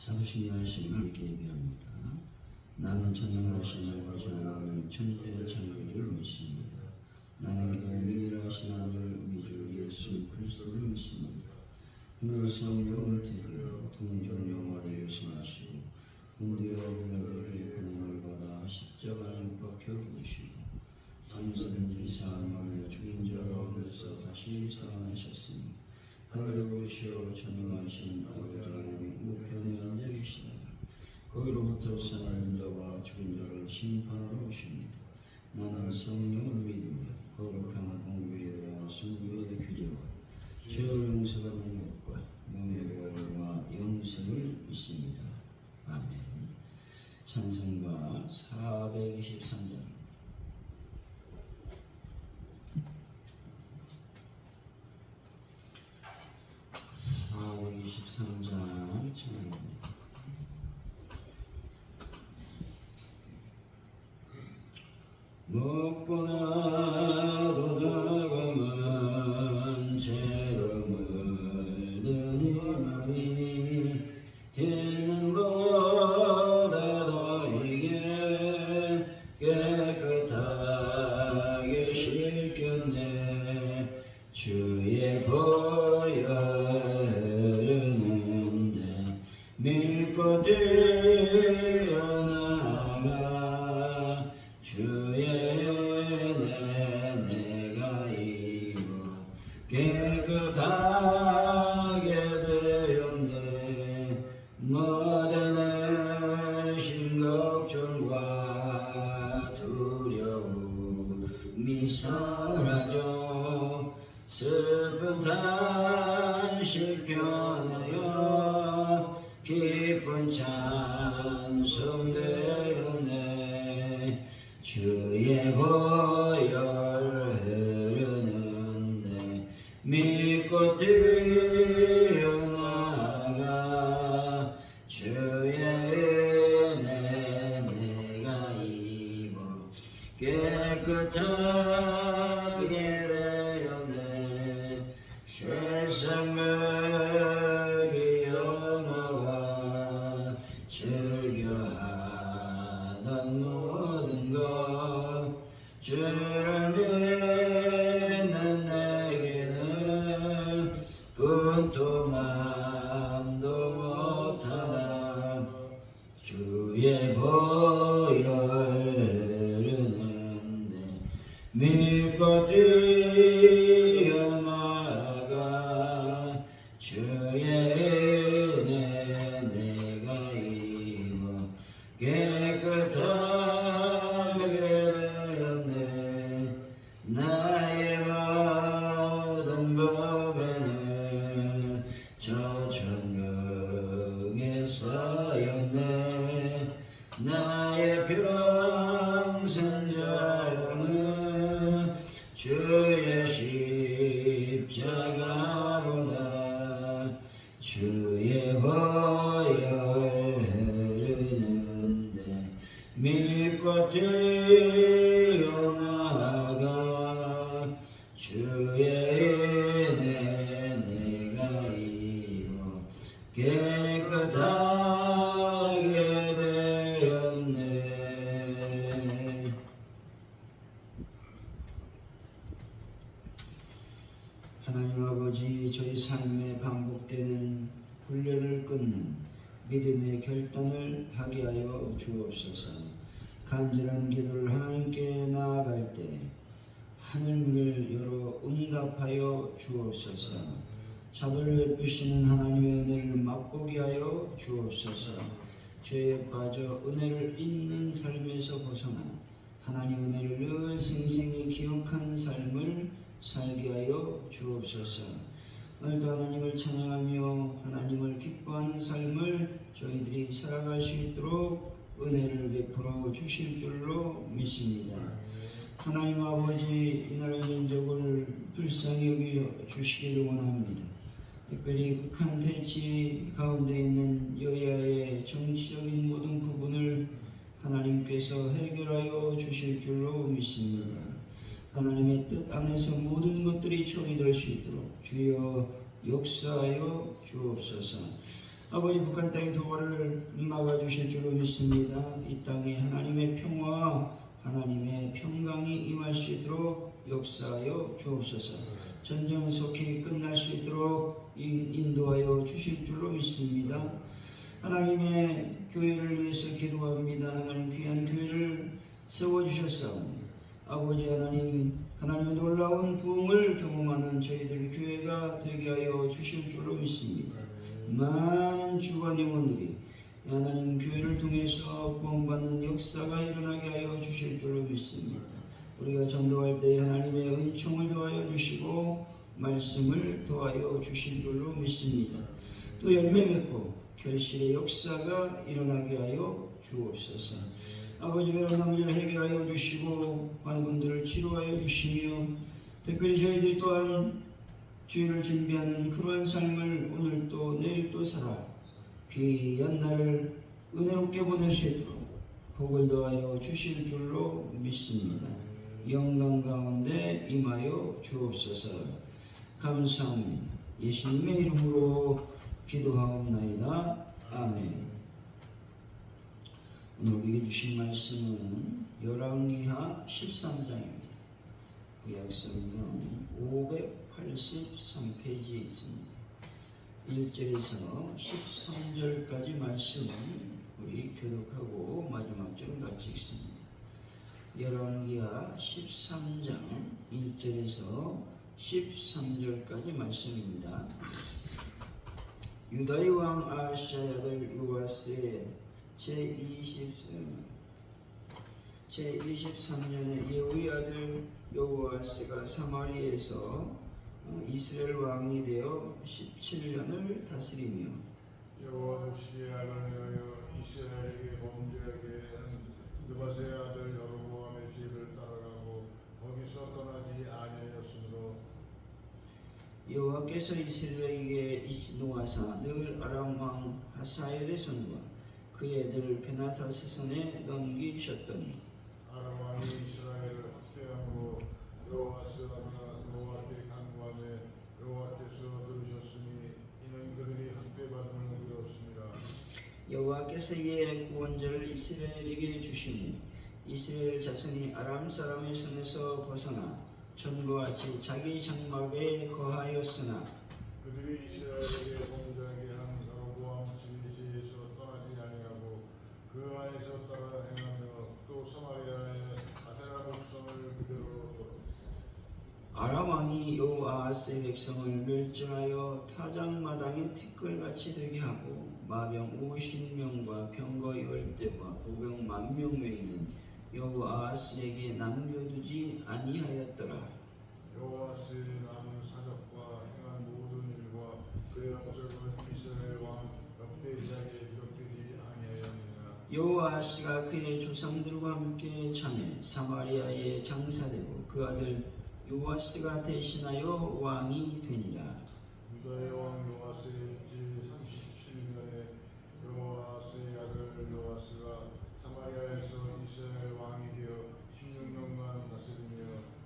자부심이 하신 함께 예비합니다. 나는 전능하신 아버지 하나님 천대 창조주를 믿습니다. 나는 그의 유일하신 아들 우리 주 예수 그리스도를 믿습니다. 그는 성령을 태우여 동전 영화를 요청하시고 본디오 빌라도의 고난을 받아 십자가에 못 박혀 죽으시고 삼세든지 사망하여 죽은 자 가운데서 다시 살아나셨으니 하늘에 오시어 전능하신 아버지 하나님 우편에 앉아 계시다가 거기로부터 살아있는 자와 죽은 자를 심판하러 오십니다. 나는 성령을 믿으며 거룩한 공교회와 성교의 규제와 죄를 용서받는 것과 몸의 부활과 영생을 믿습니다. 아멘. 찬송가 423장. 423장 찬양합니다. 무엇보다도 더 검은 죄로 물든 이 마음이 있는 보다 너에게 깨끗하게 씻겼네. 주의 보혈 흐르는데 믿고 뛰어나가 주의 은혜 내가 입어 깨끗하게 되었네. 모든 의심 걱정과 두려움이 사라져 슬픈 탄식 변하여 기쁜 찬송 되었네. 주의 보혈 흐르는데 믿고 뛰어나가 주의 은혜 내가 입어 깨끗하게 되었네. 세상 먹이 영화와 즐겨하던 모든 것 주를 믿는 내게는 분토만도 못하나. 주의 보혈 흐르는데 믿고 뛰어나가 주의 은혜 내가 입어 깨끗하게 되었네. 나의 모든 법에는 저 천국에 쌓였네. 나의 평생 자랑은 주의 십자가로다. 주의 보혈 흐르는데 믿고 뛰어나가 주의 은혜 내가 입어 깨끗하게 되었네. 하나님 아버지, 저희 삶에 반복되는 훈련을 끊는 믿음의 결단을 하게 하여 주옵소서. 간절한 기도를 하나님께 나아갈 때 하늘문을 열어 응답하여 주옵소서. 자비를 베푸시는 하나님의 은혜를 맛보게 하여 주옵소서. 죄에 빠져 은혜를 잊는 삶에서 벗어나 하나님의 은혜를 늘 생생히 기억하는 삶을 살게 하여 주옵소서. 오늘도 하나님을 찬양하며 하나님을 기뻐하는 삶을 저희들이 살아갈 수 있도록 은혜를 베풀어 주실 줄로 믿습니다. 하나님 아버지, 이 나라 민족을 불쌍히 여겨 주시기를 원합니다. 특별히 극한 대치 가운데 있는 여야의 정치적인 모든 부분을 하나님께서 해결하여 주실 줄로 믿습니다. 하나님의 뜻 안에서 모든 것들이 처리될 수 있도록 주여 역사하여 주옵소서. 아버지 북한 땅의 도발을 막아주실 줄로 믿습니다. 이 땅에 하나님의 평화와 하나님의 평강이 임할 수 있도록 역사하여 주옵소서. 전쟁은 속히 끝날 수 있도록 인도하여 주실 줄로 믿습니다. 하나님의 교회를 위해서 기도합니다. 하나님 귀한 교회를 세워주셨사오니 아버지 하나님, 하나님의 놀라운 부흥을 경험하는 저희들 교회가 되게 하여 주실 줄로 믿습니다. 많은 주관 영혼들이 하나님 교회를 통해서 구원받는 역사가 일어나게 하여 주실 줄로 믿습니다. 우리가 전도할 때 하나님의 은총을 더하여 주시고 말씀을 더하여 주실 줄로 믿습니다. 또 열매 맺고 결실의 역사가 일어나게 하여 주옵소서. 아버지 베란다 문제를 해결하여 주시고 많은 분들을 치료하여 주시며 특별히 저희들이 또한 주일을 준비하는 그러한 삶을 오늘도 내일도 살아 귀한 날을 은혜롭게 보낼 수 있도록 복을 더하여 주실 줄로 믿습니다. 영광 가운데 임하여 주옵소서. 감사합니다. 예수님의 이름으로 기도하옵나이다. 아멘. 오늘 우리에게 주신 말씀은 열왕기하 13장입니다. 구약성경 583페이지에 있습니다. 1절에서 13절까지 말씀은 우리 교독하고 마지막 절은 같이 읽습니다. 열왕기하 13장 1절에서 13절까지 말씀입니다. 유다의 왕 아하시아의 아들 요아스의 제23년에 예후의 아들 여호아스가 사마리아에서 이스라엘 왕이 되어 17년을 다스리며 여호와시의 아들을 위하여 이스라엘에게 범죄하게 한 느밧의 아들 여로보암의 죄를 따라가고 거기서 떠나지 아니하였으므로 여호와께서 이스라엘에게 노하사 늘 아람 왕 하사엘의 손과 그의 아들 베나다스 손에 넘기셨더니 아람 왕이 이스라엘을 학대함으로 여호와스가 여호와께 간구하매 여호와께서 들으셨으니 이는 그들이 학대받음을 되었습니다. 여호와께서 이에 구원자를 이스라엘에게 주시니 이스라엘 자손이 아람 사람의 손에서 벗어나 전과 같이 자기 장막에 거하였으나 그들이 이스라엘에게 범죄하게 한 여로보암 지휘시에서 떠나지 아니하고 그 안에서 따라 행하며 또 사마리아의 아세라 백성을 그대로 뒀다. 아람 왕이 여호아스의 백성을 멸절하여 타작마당에 티끌같이 되게 하고 마병 50명과 병거 10대와 보병 10,000명 외에는 여호아스에게 남겨두지 아니하였더라. 여호와스의 남은 사적과 행한 모든 일과 그의 업적은 이스라엘 왕 역대기장에 기록되지 아니하였느냐. 여호아스가 그의 조상들과 함께 참여 사마리아에 장사되고 그 아들 요아스가 대신하여 왕이 되니라. 유다의 왕 요아스의 제37년에 여호아스의 아들 요아스가 사마리아에서 이스라엘 왕이 되어 16년간 다스리며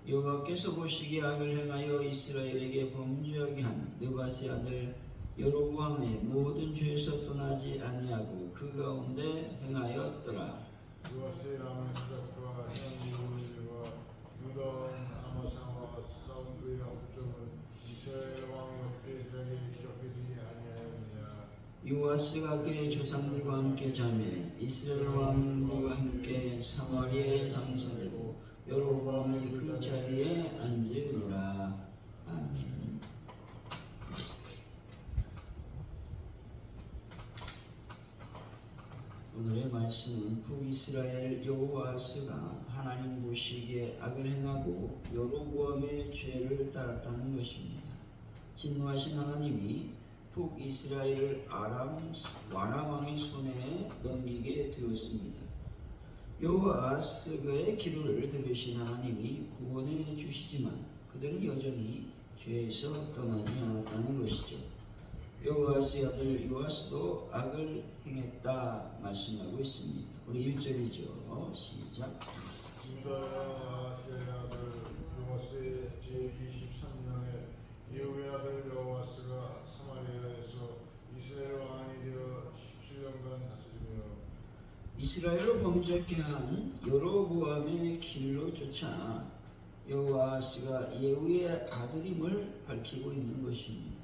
여호와께서 보시기에 악을 행하여 이스라엘에게 범죄하게 한 느밧의 아들 여로보암의 모든 죄에서 떠나지 아니하고 그 가운데 행하였더라. 요아스의 남은 사적과 행한 모든 일과 유다 왕 아마사와 싸운 그의 업적은 이스라엘 왕 역대기장에 기록되지 아니하였느냐. 요아스가 그의 조상들과 함께 자매 이스라엘 왕들과 함께 사마리아에 장사되고 여로보암이 그 자리에 앉으니라. 아멘. 오늘의 말씀은 북이스라엘 여호아스가 하나님 보시기에 악을 행하고 여로보암의 죄를 따랐다는 것입니다. 진노하신 하나님이 북이스라엘을 아람 왕의 손에 넘기게 되었습니다. 여호아스의 기도를 들으신 하나님이 구원해 주시지만 그들은 여전히 죄에서 떠나지 않았다는 것이죠. 여호아스의 아들 요아스도 악을 행했다 말씀하고 있습니다. 우리 1절이죠. 시작. 유다의 아하스의 아들 요아스의 제23년에 예후의 아들 여호아스가 사마리아에서 이스라엘 왕이 되어 이스라엘로 범죄케 한 여로보암의 길로 쫓아 여호아스가 예후의 아들임을 밝히고 있는 것입니다.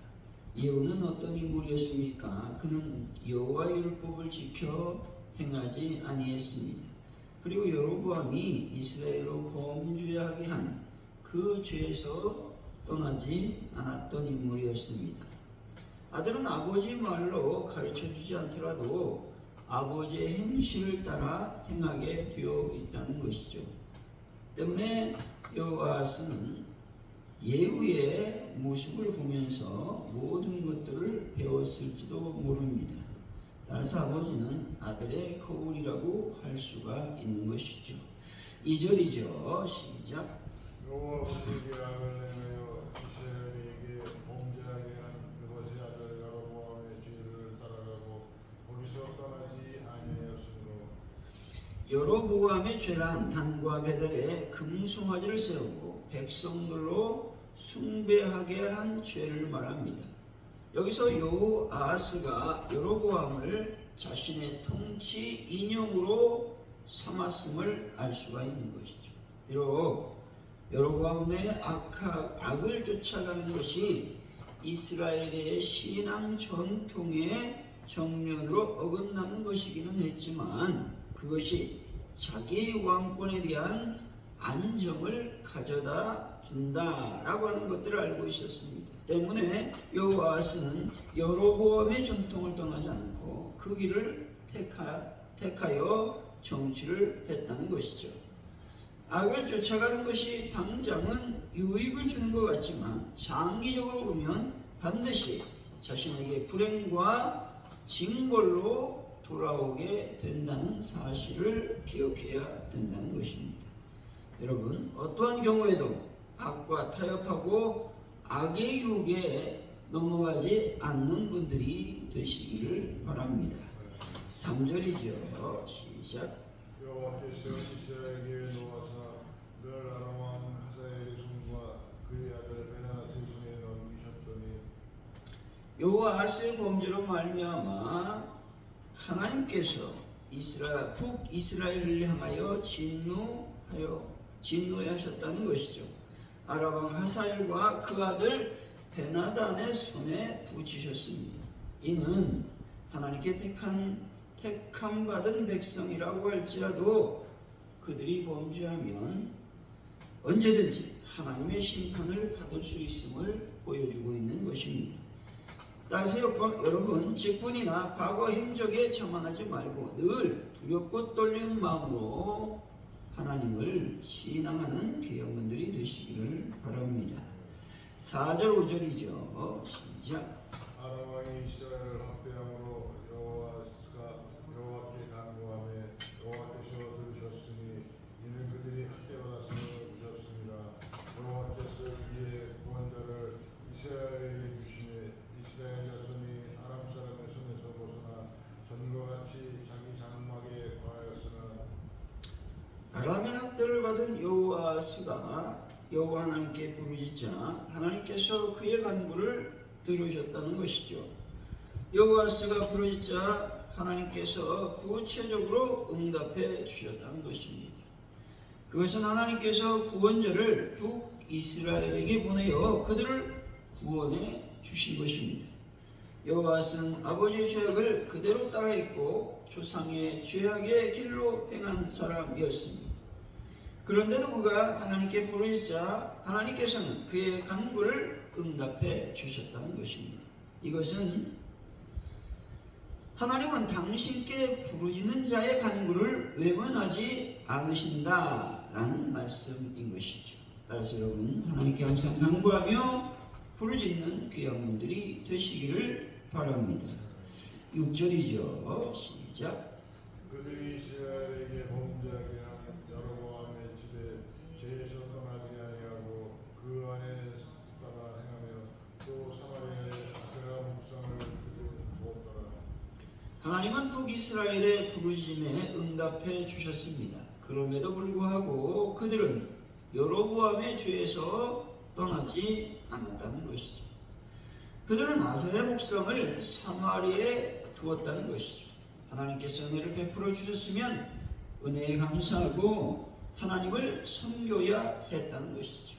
예후는 어떤 인물이었습니까? 그는 여호와 율법을 지켜 행하지 아니했습니다. 그리고 여로보암이 이스라엘로 범죄하게 한 그 죄에서 떠나지 않았던 인물이었습니다. 아들은 아버지 말로 가르쳐주지 않더라도 아버지의 행실을 따라 행하게 되어 있다는 것이죠. 때문에 여호아스는 예후의 모습을 보면서 모든 것들을 배웠을지도 모릅니다. 따라서 아버지는 아들의 거울이라고 할 수가 있는 것이죠. 2절이죠. 시작. 여호와 아버지에게 악을 행하여 이스라엘에게 범죄하게 한 그것의 아들 여로보암의 죄를 따라가고 거기서 떠나지 아니하였으므로 여로보암의 죄란 단과 베델에 금송아지를 세우고 백성들로 숭배하게 한 죄를 말합니다. 여기서 여호아스가 여로보암을 자신의 통치 인형으로 삼았음을 알 수가 있는 것이죠. 비록 여로보암의 악을 쫓아가는 것이 이스라엘의 신앙 전통의 정면으로 어긋나는 것이기는 했지만 그것이 자기 왕권에 대한 안정을 가져다 준다라고 하는 것들을 알고 있었습니다. 때문에 여호아스는 여로보암의 전통을 떠나지 않고 그 길을 택하여 정치를 했다는 것이죠. 악을 쫓아가는 것이 당장은 유익을 주는 것 같지만 장기적으로 보면 반드시 자신에게 불행과 징벌로 돌아오게 된다는 사실을 기억해야 된다는 것입니다. 여러분, 어떠한 경우에도 악과 타협하고 악의 유혹에 넘어가지 않는 분들이 되시기를 바랍니다. 3절이죠. 시작. 여호와께서 이스라엘에게 놓아사 늘 아람 왕 하사엘의 손과 그의 아들 베나스의 손에 넘기셨더니 여호아스의 범죄로 말미암아 하나님께서 북이스라엘을 향하여 진노하셨다는 것이죠. 아람 왕 하사엘과 그 아들 베나단의 손에 붙이셨습니다. 이는 하나님께 택함 받은 백성이라고 할지라도 그들이 범죄하면 언제든지 하나님의 심판을 받을 수 있음을 보여주고 있는 것입니다. 따라서 여러분, 직분이나 과거 행적에 자만하지 말고 늘 두렵고 떨리는 마음으로 하나님을 신앙하는 귀여운들이 되시기를 바랍니다. 4절 5절이죠. 시작. 아람 왕이 이스라엘을 학대함으로 여호아스가 여호와께 간구하매 여호와께서 들으셨으니 이는 그들이 학대받았음을 보셨습니다. 여호와께서 이에 구원자를 이스라엘에게 주시매 이스라엘 자손이 아람 사람의 손에서 벗어나 전과 같이 자기 장막에 거하였으나 아람의 학대를 받은 여호아스가 여호와 하나님께 부르짖자 하나님께서 그의 간구를 들으셨다는 것이죠. 여호아스가 부르짖자 하나님께서 구체적으로 응답해 주셨다는 것입니다. 그것은 하나님께서 구원자를 북이스라엘에게 보내어 그들을 구원해 주신 것입니다. 여호아스는 아버지의 죄악을 그대로 따라했고 조상의 죄악의 길로 행한 사람이었습니다. 그런데도 그가 하나님께 부르짖자 하나님께서는 그의 간구를 응답해 주셨다는 것입니다. 이것은 하나님은 당신께 부르짖는 자의 간구를 외면하지 않으신다라는 말씀인 것이죠. 따라서 여러분, 하나님께 항상 간구하며 부르짖는 귀한 분들이 되시기를 바랍니다. 6절이죠. 시작. 그들이 이스라엘에게 범죄하게 한 여로보암의 집에 죄에서 떠나지 아니하고 그 안에 따라 행하며 또 사마리아의 아세라 목상을 그들 두었더라. 하나님은 북이스라엘의 부르짖음에 응답해 주셨습니다. 그럼에도 불구하고 그들은 여로보암의 죄에서 떠나지 않았다는 것이죠. 그들은 아세라 목상을 사마리아에 두었다는 것이죠. 하나님께서 은혜를 베풀어 주셨으면 은혜에 감사하고 하나님을 섬겨야 했다는 것이죠.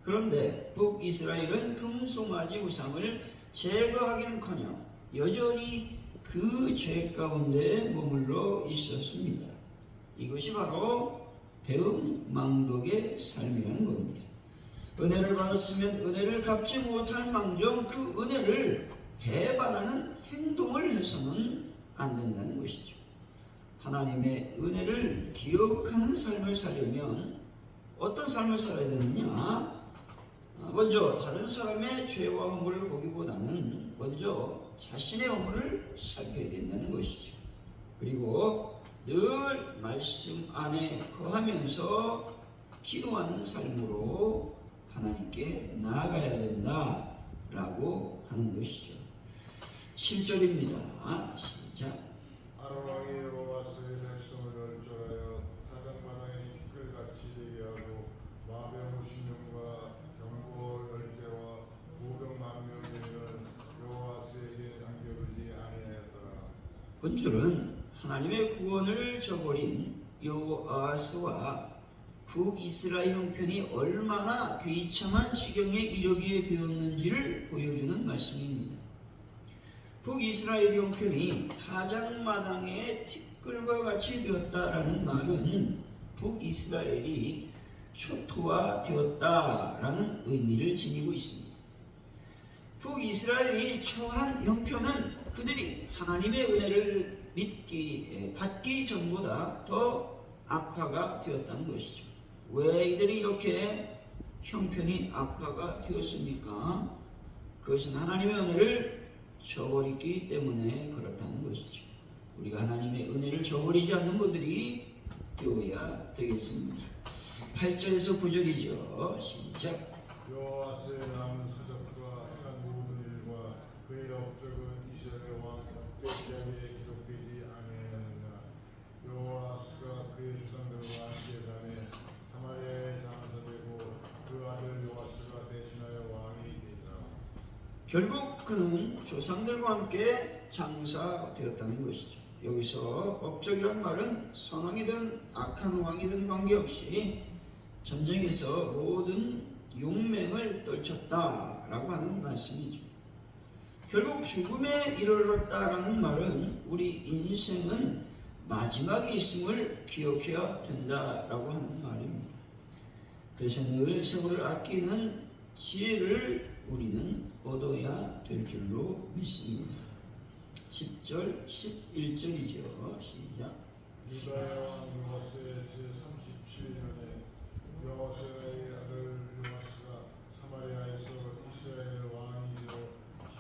그런데 북이스라엘은 금송아지 우상을 제거하기는커녕 여전히 그 죄 가운데 머물러 있었습니다. 이것이 바로 배은망덕의 삶이라는 겁니다. 은혜를 받았으면 은혜를 갚지 못할 망정 그 은혜를 배반하는 행동을 해서는 안 된다는 것이죠. 하나님의 은혜를 기억하는 삶을 살려면 어떤 삶을 살아야 되느냐? 먼저 다른 사람의 죄와 허물을 보기보다는 먼저 자신의 허물을 살펴야 된다는 것이죠. 그리고 늘 말씀 안에 거하면서 기도하는 삶으로 하나님께 나아가야 된다라고 하는 것이죠. 7절입니다. 시작. 아론왕이 여호와의 백성을 멸절하여 타작마당에 티끌같이 되게 하고 마병 50명과 병거 10대와 보병 10,000명을 여호와에게 남겨두지 아니하였더라. 본절은 하나님의 구원을 저버린 여호아스와 북이스라엘 형편이 얼마나 비참한 지경에 이르게 되었는지를 보여주는 말씀입니다. 북이스라엘 형편이 타작마당의 티끌과 같이 되었다라는 말은 북이스라엘이 초토화되었다라는 의미를 지니고 있습니다. 북이스라엘이 처한 형편은 그들이 하나님의 은혜를 받기 전보다 더 악화가 되었다는 것이죠. 왜 이들이 이렇게 형편이 악화가 되었습니까? 그것은 하나님의 은혜를 저버리기 때문에 그렇다는 것이죠. 우리가 하나님의 은혜를 저버리지 않는 분들이 되어야 되겠습니다. 8절에서 9절이죠. 시작. 여호와의 남은 서적과 행한 모든 일과 그의 업적은 이스라엘 왕 역대기에 기록되지 아니하였느냐. 여호와가 그의 조상들과 함께 자매 사마리아에 장사되고 그 아들 요아스가 대신하여 왕이 되니라. 결국 그는 조상들과 함께 장사되었다는 것이죠. 여기서 업적이란 말은 선왕이든 악한 왕이든 관계없이 전쟁에서 모든 용맹을 떨쳤다라고 하는 말씀이죠. 결국 죽음에 이르렀다라는 말은 우리 인생은 마지막이 있음을 기억해야 된다라고 하는 말입니다. 그래서 늘 세월을 아끼는 지혜를 우리는 얻어야 될 줄로 믿습니다. 10절, 11절이죠. 시작. 유다의 왕 요아스의 제37년에 여호와의 아들 요아스가 사마리아에서 이스라엘 왕이 되어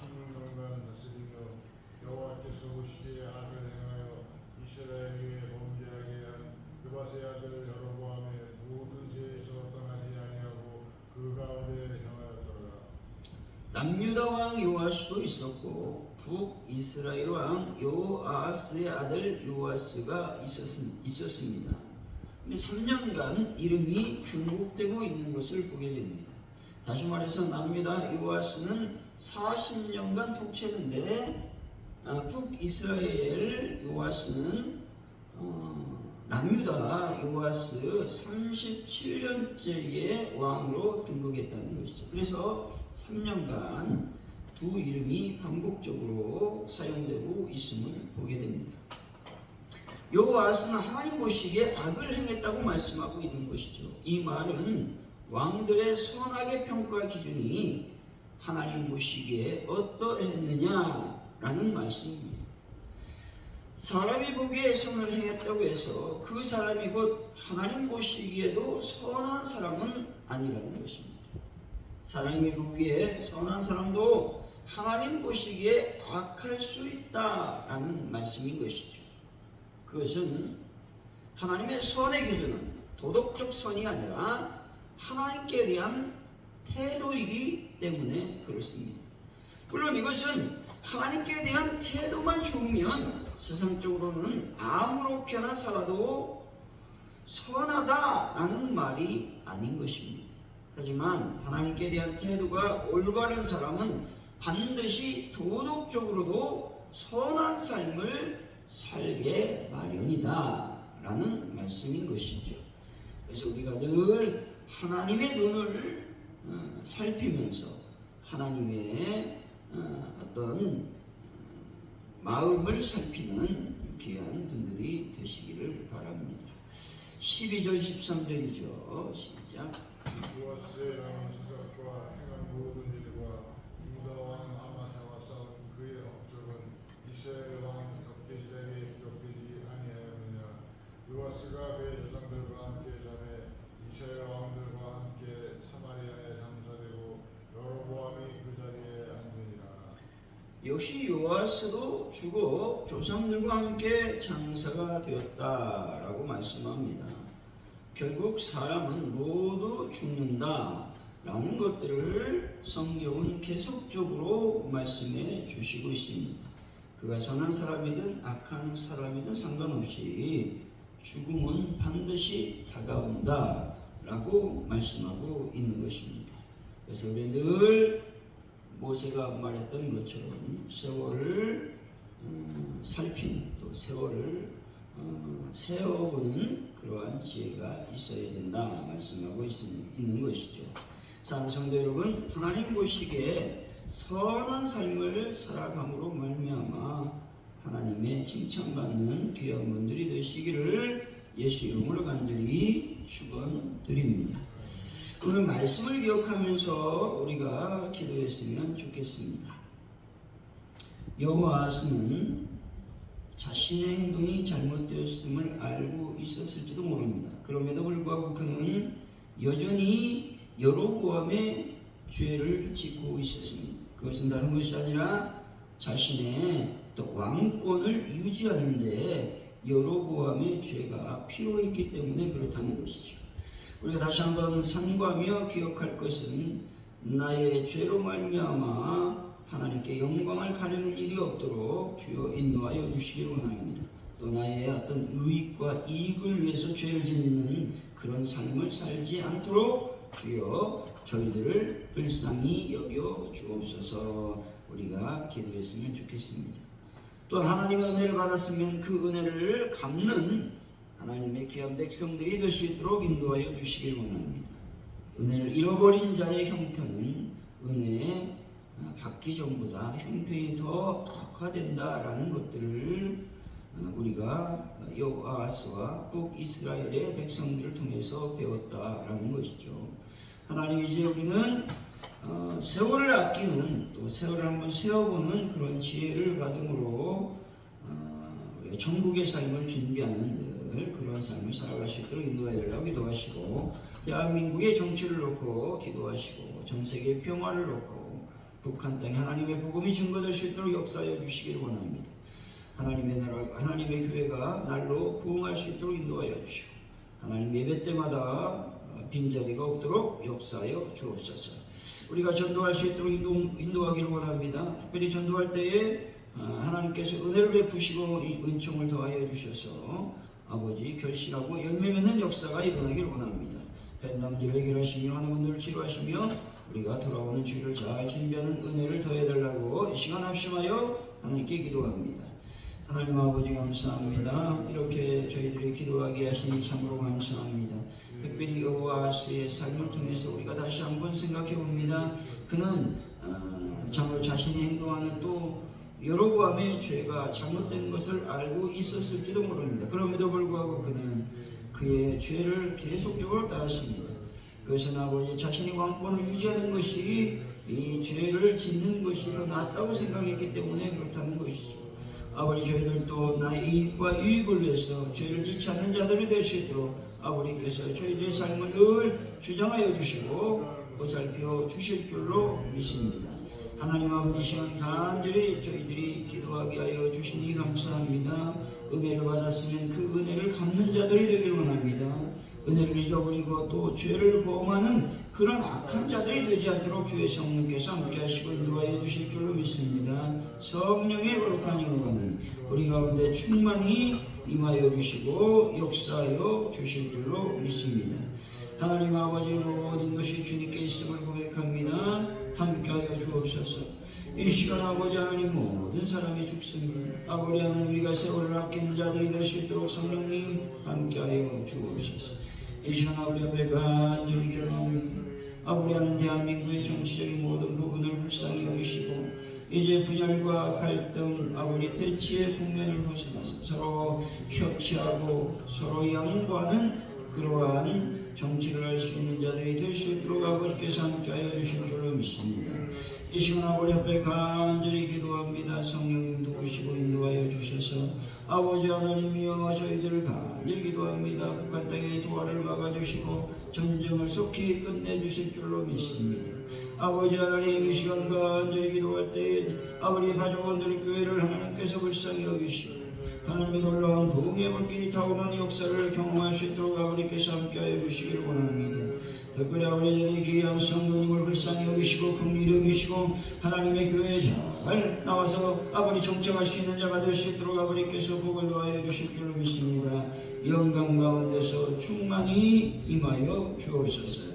16년간 다스리며 여호와께서 보시기에 악을 행하여 이스라엘에게 범죄하게 한 느밧의 아들 여로보암의 모든 죄에서 떠나지 아니하고 그 가운데 행하였더라. 남유다 왕 요아스도 있었고 북이스라엘 왕 요아스의 아들 요아스가 있었습니다. 3년간 이름이 중복되고 있는 것을 보게 됩니다. 다시 말해서 남유다 요아스는 40년간 통치했는데 북이스라엘 요아스는 남유다 요아스 37년째의 왕으로 등극했다는 것이죠. 그래서 3년간 두 이름이 반복적으로 사용되고 있음을 보게 됩니다. 요아스는 하나님 보시기에 악을 행했다고 말씀하고 있는 것이죠. 이 말은 왕들의 선악의 평가 기준이 하나님 보시기에 어떠했느냐라는 말씀입니다. 사람이 보기에 선을 행했다고 해서 그 사람이 곧 하나님 보시기에도 선한 사람은 아니라는 것입니다. 사람이 보기에 선한 사람도 하나님 보시기에 악할 수 있다라는 말씀인 것이죠. 그것은 하나님의 선의 기준은 도덕적 선이 아니라 하나님께 대한 태도이기 때문에 그렇습니다. 물론 이것은 하나님께 대한 태도만 좋으면 세상적으로는 아무렇게나 살아도 선하다라는 말이 아닌 것입니다. 하지만 하나님께 대한 태도가 올바른 사람은 반드시 도덕적으로도 선한 삶을 살게 마련이다 라는 말씀인 것이죠. 그래서 우리가 늘 하나님의 눈을 살피면서 하나님의 어떤 마음을 살피는 귀한 분들이 되시기를 바랍니다. 12절 13절이죠. 시작. 요아스의 남은 사각과 행한 모든 일과 유다 왕 아마사와 싸운 그의 업적은 이스라엘 왕 역대지략에 기록되지 아니하였느냐. 요아스가 그의 조상들과 함께 전에 이스라엘 왕들과 함께 사마리아에 장사되고 여로보암이 그 자리에 앉으니라. 역시 요아스도 죽어 조상들과 함께 장사가 되었다라고 말씀합니다. 결국 사람은 모두 죽는다라는 것들을 성경은 계속적으로 말씀해 주시고 있습니다. 그가 선한 사람이든 악한 사람이든 상관없이 죽음은 반드시 다가온다라고 말씀하고 있는 것입니다. 그래서 우리 늘 모세가 말했던 것처럼 세월을 살피는 또 세월을 세어보는 그러한 지혜가 있어야 된다 말씀하고 있는 것이죠. 사랑하는 성도 여러분, 하나님 보시기에 선한 삶을 살아감으로 말미암아 하나님의 칭찬받는 귀한 분들이 되시기를 예수 이름으로 간절히 축원드립니다. 오늘 말씀을 기억하면서 우리가 기도했으면 좋겠습니다. 여호와스는 자신의 행동이 잘못되었음을 알고 있었을지도 모릅니다. 그럼에도 불구하고 그는 여전히 여로보암의 죄를 짓고 있었습니다. 그것은 다른 것이 아니라 자신의 왕권을 유지하는데 여로보암의 죄가 필요했기 때문에 그렇다는 것이죠. 우리가 다시 한번 상고하며 기억할 것은 나의 죄로 말미암아 하나님께 영광을 가리는 일이 없도록 주여 인도하여 주시기를 원합니다. 또 나의 어떤 유익과 이익을 위해서 죄를 짓는 그런 삶을 살지 않도록 주여 저희들을 불쌍히 여겨 주옵소서. 우리가 기도했으면 좋겠습니다. 또 하나님의 은혜를 받았으면 그 은혜를 갚는 하나님의 귀한 백성들이 될 수 있도록 인도하여 주시길 원합니다. 은혜를 잃어버린 자의 형편은 은혜 받기 전보다 형편이 더 악화된다라는 것들을 우리가 여호와스와 북이스라엘의 백성들을 통해서 배웠다라는 것이죠. 하나님, 이제 우리는 세월을 아끼는, 또 세월을 한번 세어보는 그런 지혜를 받음으로 천국의 삶을 준비하는 그런 삶을 살아갈 수 있도록 인도해야 되라고 기도하시고, 대한민국의 정치를 놓고 기도하시고, 전 세계의 평화를 놓고 북한 땅에 하나님의 복음이 증거될 수 있도록 역사하여 주시기를 원합니다. 하나님의 나라, 하나님의 교회가 날로 부흥할 수 있도록 인도하여 주시고, 하나님 예배 때마다 빈자리가 없도록 역사하여 주옵소서. 우리가 전도할 수 있도록 인도하기를 원합니다. 특별히 전도할 때에 하나님께서 은혜를 베푸시고 이 은총을 더하여 주셔서 아버지 결실하고 열매 맺는 역사가 일어나기를 원합니다. 뱃남지를 해결하시며 하는 분들을 치료하시며 우리가 돌아오는 주일을 잘 준비하는 은혜를 더해달라고 이 시간 합심하여 하나님께 기도합니다. 하나님 아버지 감사합니다. 이렇게 저희들이 기도하게 하시니 참으로 감사합니다. 특별히 여호와스의 삶을 통해서 우리가 다시 한번 생각해 봅니다. 그는 참으로 자신이 행동하는 또 여로보암의 죄가 잘못된 것을 알고 있었을지도 모릅니다. 그럼에도 불구하고 그는 그의 죄를 계속적으로 따랐습니다. 그것은 아버지 자신이 왕권을 유지하는 것이 이 죄를 짓는 것이 더 낫다고 생각했기 때문에 그렇다는 것이죠. 아버지, 저희들도 나의 이익과 유익을 위해서 죄를 짓지 않는 자들이 될 수 있도록 아버지 그래서 저희들의 삶을 늘 주장하여 주시고 보살펴 주실 줄로 믿습니다. 하나님 아버지, 시간 간절히 저희들이 기도하게 하여 주시니 감사합니다. 은혜를 받았으면 그 은혜를 갚는 자들이 되길 원합니다. 은혜를 잊어버리고 또 죄를 범하는 그런 악한 자들이 되지 않도록 주의 성령께서 함께 하시고 인도하여 주실 줄로 믿습니다. 성령의 거룩한 영광이 우리 가운데 충만히 임하여 주시고 역사하여 주실 줄로 믿습니다. 하나님 아버지, 모든 것이 주님께 있음을 고백합니다. 함께하여 주옵소서. 이 시간 아버지 하나님 모든 사람이 죽습니다. 아버지 하나님 우리가 세월을 아끼는 자들이 될 수 있도록 성령님 함께하여 주옵소서. 이 시간 아버지 앞에 간절히 기도합니다. 아버지 하나님 대한민국의 정치적인 모든 부분을 불쌍히 여기시고 이제 분열과 갈등 아버지 대치의 국면을 벗어나서 서로 협치하고 서로 양보하는 그러한 정치를 할 수 있는 자들이 될 수 있도록 아버지께서 함께하여 주신 줄로 믿습니다. 이 시간 아버지 앞에 간절히 기도합니다. 성령님 도우시고 인도하여 주셔서 아버지 하나님이여 저희들을 간절히 기도합니다. 북한 땅의 도화를 막아주시고 전쟁을 속히 끝내주실 줄로 믿습니다. 아버지 하나님 이 시간 간절히 기도할 때에 아버지 가족원들 교회를 하나님께서 불쌍히 여기시고 하나님의 놀라운 도움의 불길이 타오르는 역사를 경험할 수 있도록 아버지께서 함께하여 주시기를 원합니다. 특별히 아버지들이 귀한 성도님을 불쌍히 여기시고 긍휼히 여기시고 하나님의 교회에 잘 나와서 아버지 정착할 수 있는 자가 될 수 있도록 아버지께서 복을 더하여 주실 줄로 믿습니다. 영광 가운데서 충만히 임하여 주옵소서.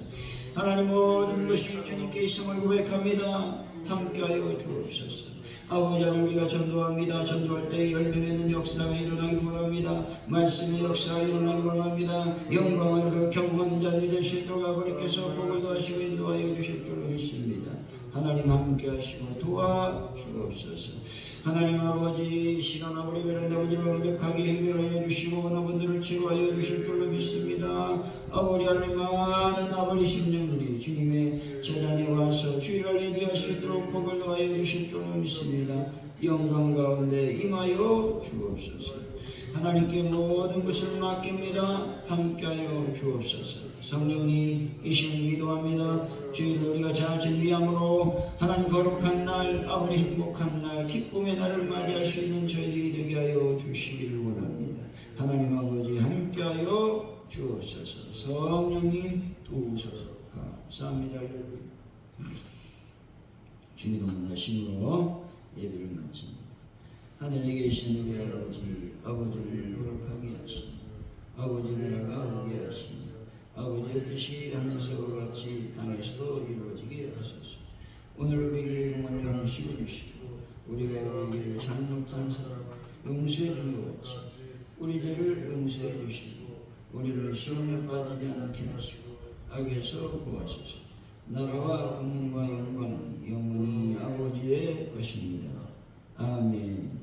하나님 모든 것이 주님께 있음을 고백합니다. 함께하여 주옵소서. 아버지 하나님 우리가 전도합니다. 전도할 때 열매 맺는 역사가 일어나기를 원합니다. 말씀의 역사가 일어나기를 원합니다. 영광을 경험하는 자들이 될 수 있도록 아버지께서 복을 더하시고 인도하여 주실 줄로 믿습니다. 하나님 함께 하시고 도와주옵소서. 하나님 아버지 시간 아버지 베란다 문제를 완벽하게 해결하여 주시고 원하분들을 치료하여 주실 줄로 믿습니다. 아버지 하나님 많은 아버지 심령들이 주님의 재단에 와서 주일을 예비할 수 있도록 복을 더하여 주실 줄로 믿습니다. 영광 가운데 임하여 주옵소서. 하나님께 모든 것을 맡깁니다. 함께하여 주옵소서. 성령님 이 시간 기도합니다. 주일을 우리가 잘 준비함으로 하나님 거룩한 날 아버지 행복한 날 기쁨의 날을 맞이할 수 있는 저희들이 되게 하여 주시기를 원합니다. 하나님 아버지 함께하여 주옵소서. 성령님 도우소서. 감사합니다. 주님 동문하심으로 예배를 마칩니다. 하늘에 계신 우리 아버지를 거룩하게 하시니 아버지 나라가 오게 하시니 아버지의 뜻이 하늘에서 같이 땅에서도 이루어지게 하소서. 오늘 우리에게 용할 양식을 주시고 우리가 우리에게 잘못한 사람 용서해 준 것 같이 우리 죄를 용서해 주시고 우리를 시험에 빠지지 않게 하시고 악에서 구하소서. 나라와 권능과 영광은 영원히 아버지의 것입니다. 아멘.